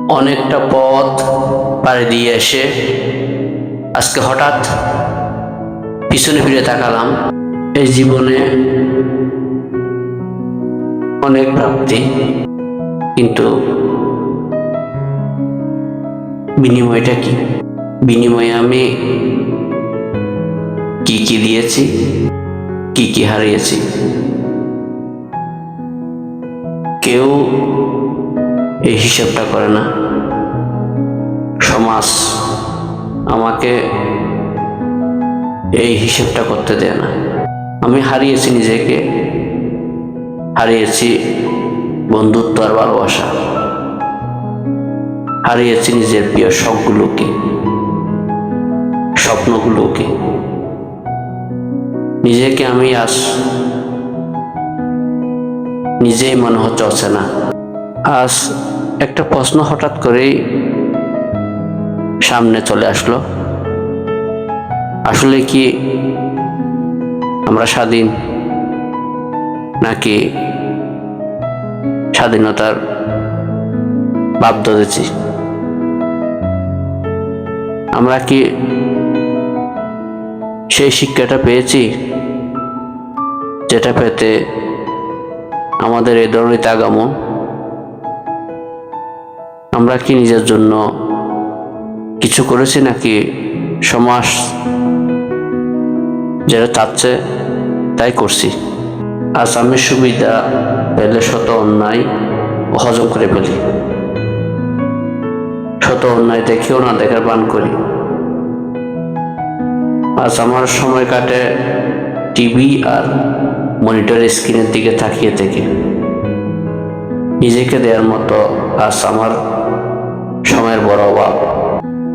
অনেকটা পথ পাড়ি দিয়ে এসে আজকে হঠাৎ পিছনে ফিরে তাকালাম। এই জীবনে অনেক প্রাপ্তি, কিন্তু বিনিময়টা কি? বিনিময়ে আমি কি কি দিয়েছি, কি কি হারিয়েছি? কেউ এই হিসাবটা করে না। সমাজ আমাকে এই হিসাবটা করতে দেয় না। আমি হারিয়েছি নিজেকে, হারিয়েছি বন্ধুত্ব আর ভালোবাসা, হারিয়েছি নিজের প্রিয় শখগুলোকে, স্বপ্নগুলোকে। নিজেকে আমি আজ নিজেই মনে হচ্ছে অচেনা। আজ একটা প্রশ্ন হঠাৎ করেই সামনে চলে আসলো, আসলে কি আমরা স্বাধীন, নাকি স্বাধীনতার ভাব ধরেছি? আমরা কি সেই শিক্ষাটা পেয়েছি যেটা পেতে আমাদের এই ধরনের তাগামন? আমরা কি নিজের জন্য কিছু করেছি, নাকি সমাজ যেটা চাচ্ছে তাই করছি? আজ আমি সুবিধা পেলে শত অন্যায় হজম করে ফেলি, শত অন্যায় দেখেও না দেখার ভান করি। আজ আমার সময় কাটে টিভি আর মনিটরের স্ক্রিনের দিকে তাকিয়ে থেকে। নিজেকে দেওয়ার মতো আজ আমার সময়ের বড় অভাব।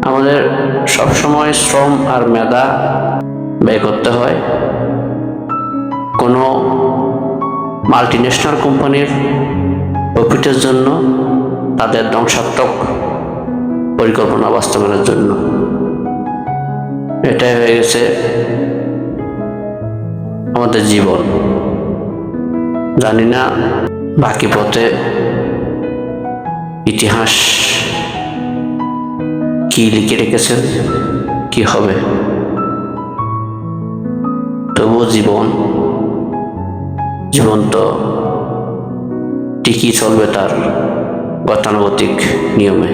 আমাদের সবসময় শ্রম আর মেধা ব্যয় করতে হয় কোনো মাল্টিন্যাশনাল কোম্পানির প্রফিটের জন্য, তাদের ধ্বংসাত্মক পরিকল্পনা বাস্তবায়নের জন্য। এটাই হয়ে গেছে আমাদের জীবন। জানি না বাকি পথে ইতিহাস কি লিখে রেখেছেন, কি হবে। তবুও জীবন তো ঠিকই চলবে তার গতানুগতিক নিয়মে।